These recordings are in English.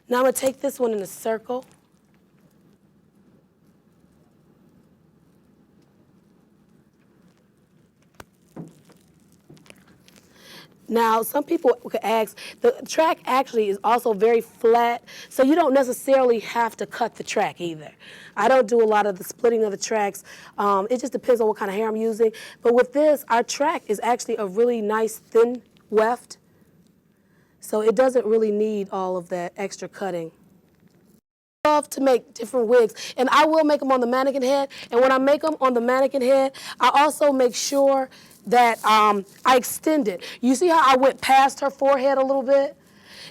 Now I'm gonna take this one in a circle. Now, some people could ask, the track actually is also very flat, so you don't necessarily have to cut the track either. I don't do a lot of the splitting of the tracks. It just depends on what kind of hair I'm using. But with this, our track is actually a really nice thin weft, so it doesn't really need all of that extra cutting. I love to make different wigs, and I will make them on the mannequin head. And when I make them on the mannequin head, I also make sure that I extend it. You see how I went past her forehead a little bit?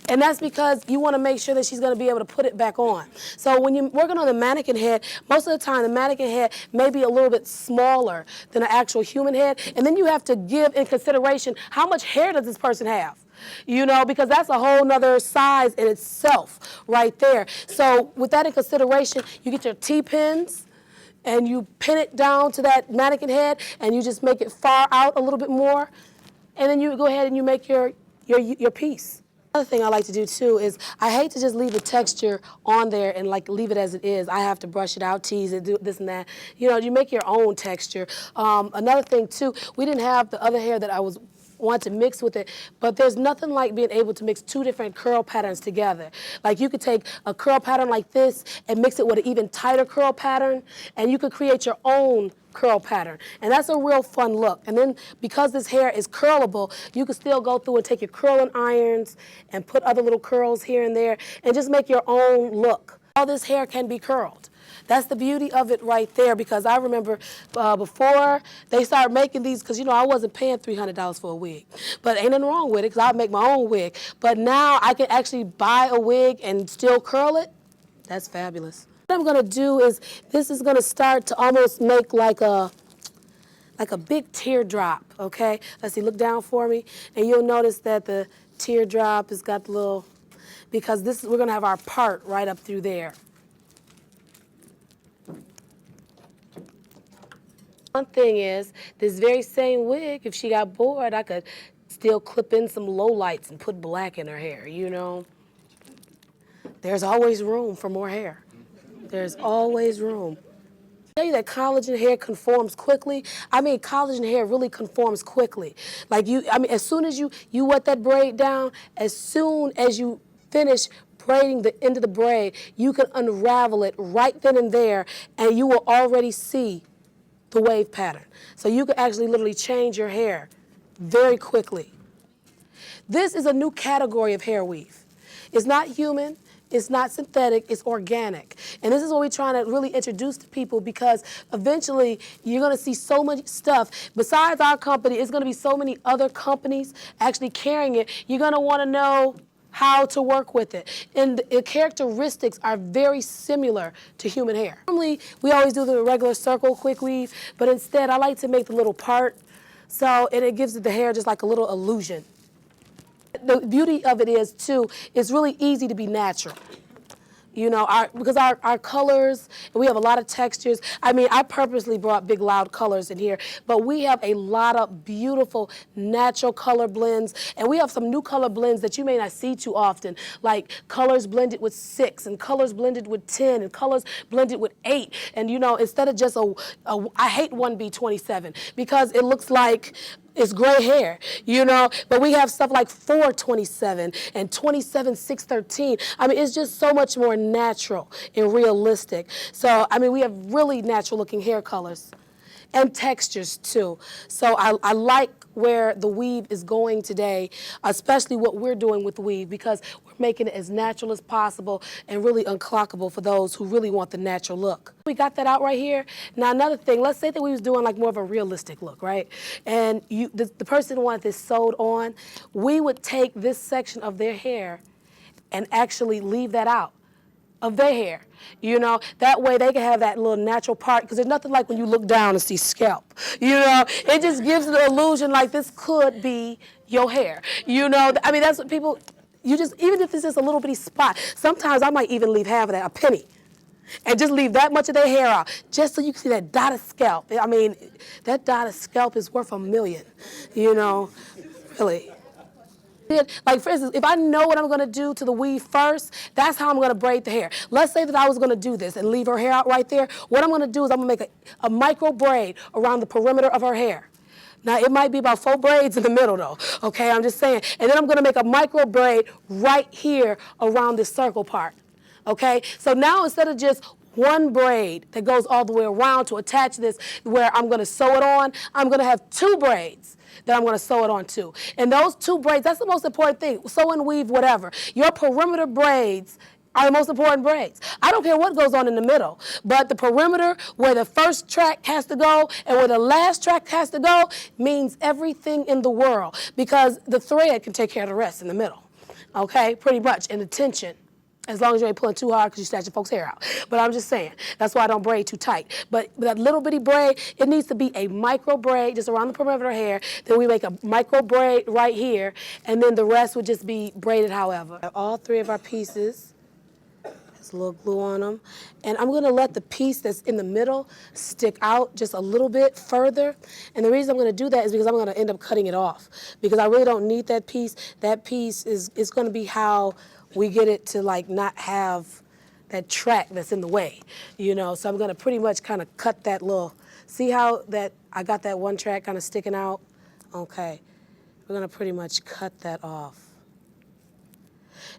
And that's because you want to make sure that she's going to be able to put it back on. So when you're working on the mannequin head, most of the time the mannequin head may be a little bit smaller than an actual human head. And then you have to give in consideration how much hair does this person have? You know, because that's a whole nother size in itself right there. So with that in consideration, you get your T-pins and you pin it down to that mannequin head and you just make it far out a little bit more. And then you go ahead and you make your piece. Another thing I like to do too is I hate to just leave the texture on there and like leave it as it is. I have to brush it out, tease it, do this and that. You know, you make your own texture. Another thing too, we didn't have the other hair that I want to mix with it, but there's nothing like being able to mix two different curl patterns together. Like you could take a curl pattern like this and mix it with an even tighter curl pattern, and you could create your own curl pattern. And that's a real fun look. And then because this hair is curlable, you can still go through and take your curling irons and put other little curls here and there and just make your own look. All this hair can be curled. That's the beauty of it right there, because I remember before they started making these, because, you know, I wasn't paying $300 for a wig. But ain't nothing wrong with it, because I make my own wig. But now I can actually buy a wig and still curl it. That's fabulous. What I'm going to do is, this is going to start to almost make like a big teardrop, okay? Let's see, look down for me. And you'll notice that the teardrop has got the little, because this we're going to have our part right up through there. One thing is, this very same wig, if she got bored, I could still clip in some low lights and put black in her hair, you know? There's always room for more hair. There's always room. I tell you that collagen hair conforms quickly. I mean, collagen hair really conforms quickly. Like as soon as you wet that braid down, as soon as you finish braiding the end of the braid, you can unravel it right then and there, and you will already see the wave pattern. So you can actually literally change your hair very quickly. This is a new category of hair weave. It's not human, it's not synthetic, it's organic. And this is what we're trying to really introduce to people, because eventually you're gonna see so much stuff. Besides our company, it's gonna be so many other companies actually carrying it. You're gonna wanna know how to work with it. And the characteristics are very similar to human hair. Normally, we always do the regular circle quick weave, but instead I like to make the little part, and it gives the hair just like a little illusion. The beauty of it is, too, it's really easy to be natural. You know, because our colors, we have a lot of textures. I mean, I purposely brought big, loud colors in here, but we have a lot of beautiful, natural color blends, and we have some new color blends that you may not see too often, like colors blended with 6, and colors blended with 10, and colors blended with 8. And, you know, instead of just I hate 1B27, because it looks like it's gray hair, you know, but we have stuff like 427 and 27613. I mean, it's just so much more natural and realistic. So, I mean, we have really natural looking hair colors and textures too. So I like where the weave is going today, especially what we're doing with the weave, because we're making it as natural as possible and really unclockable for those who really want the natural look. We got that out right here. Now another thing, let's say that we was doing like more of a realistic look, right? And the person wanted this sewed on. We would take this section of their hair and actually leave that out of their hair, you know, that way they can have that little natural part, because there's nothing like when you look down and see scalp, you know, it just gives the illusion like this could be your hair, you know. I mean, that's what people, even if it's just a little bitty spot, sometimes I might even leave half of that, a penny, and just leave that much of their hair out, just so you can see that dotted scalp. I mean, that dotted scalp is worth $1 million, you know, really. Like for instance, if I know what I'm gonna do to the weave first, that's how I'm gonna braid the hair. Let's say that I was gonna do this and leave her hair out right there. What I'm gonna do is I'm gonna make a micro braid around the perimeter of her hair. Now it might be about 4 braids in the middle though, okay, I'm just saying. And then I'm gonna make a micro braid right here around this circle part, okay? So now instead of just one braid that goes all the way around to attach this where I'm gonna sew it on, I'm gonna have 2 braids that I'm gonna sew it on to. And those 2 braids, that's the most important thing. Sew and weave, whatever. Your perimeter braids are the most important braids. I don't care what goes on in the middle, but the perimeter where the first track has to go and where the last track has to go means everything in the world because the thread can take care of the rest in the middle, okay, pretty much, and the tension. As long as you ain't pulling too hard because you snatch your folks' hair out. But I'm just saying, that's why I don't braid too tight. But that little bitty braid, it needs to be a micro braid just around the perimeter of hair. Then we make a micro braid right here, and then the rest would just be braided however. All 3 of our pieces, there's a little glue on them. And I'm gonna let the piece that's in the middle stick out just a little bit further. And the reason I'm gonna do that is because I'm gonna end up cutting it off because I really don't need that piece. That piece is gonna be how we get it to like not have that track that's in the way, you know? So I'm gonna pretty much kind of cut that little, see how that I got that one track kind of sticking out? Okay, we're gonna pretty much cut that off.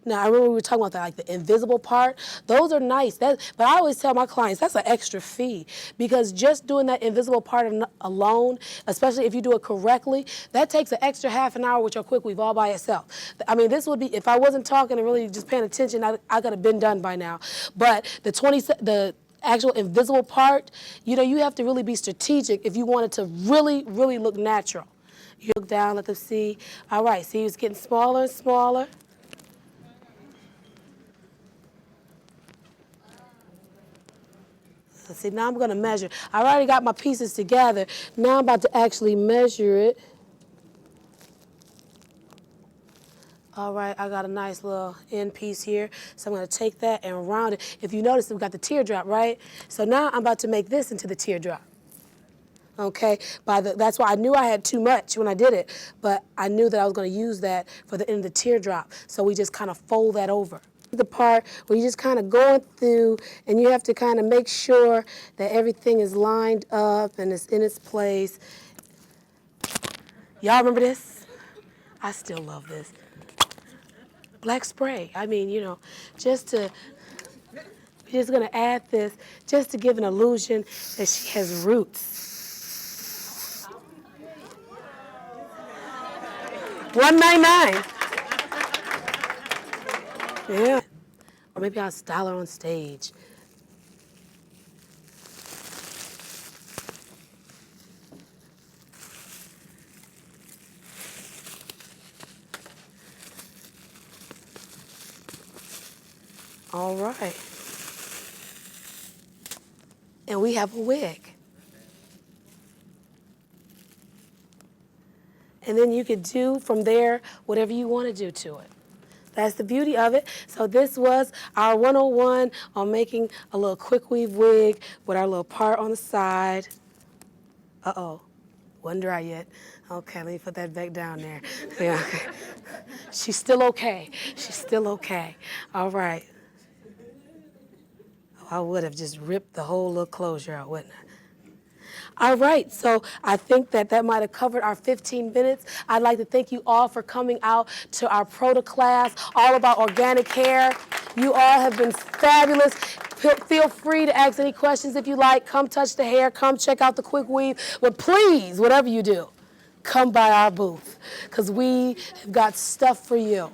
Now, I remember we were talking about that, like the invisible part. Those are nice, but I always tell my clients, that's an extra fee because just doing that invisible part alone, especially if you do it correctly, that takes an extra half an hour with your quick weave all by itself. I mean, this would be, if I wasn't talking and really just paying attention, I could have been done by now. But the actual invisible part, you know, you have to really be strategic if you want it to really, really look natural. You look down, let them see. All right, see, it's getting smaller and smaller. See, now I'm going to measure. I already got my pieces together. Now I'm about to actually measure it. All right, I got a nice little end piece here. So I'm going to take that and round it. If you notice, we got the teardrop, right? So now I'm about to make this into the teardrop. Okay, that's why I knew I had too much when I did it, but I knew that I was going to use that for the end of the teardrop. So we just kind of fold that over. The part where you're just kind of going through and you have to kind of make sure that everything is lined up and it's in its place. Y'all remember this? I still love this. Black spray. I mean, you know, we're just gonna add this just to give an illusion that she has roots. $1.99. Yeah. Or maybe I'll style her on stage. All right. And we have a wig. And then you could do from there whatever you want to do to it. That's the beauty of it. So this was our 101 on making a little quick weave wig with our little part on the side. Uh-oh, wasn't dry yet. Okay, let me put that back down there. Yeah. She's still okay. She's still okay. All right. Oh, I would have just ripped the whole little closure out, wouldn't I? All right, so I think that might have covered our 15 minutes. I'd like to thank you all for coming out to our Prota class, all about organic hair. You all have been fabulous. Feel free to ask any questions if you like. Come touch the hair, come check out the quick weave. But please, whatever you do, come by our booth because we have got stuff for you.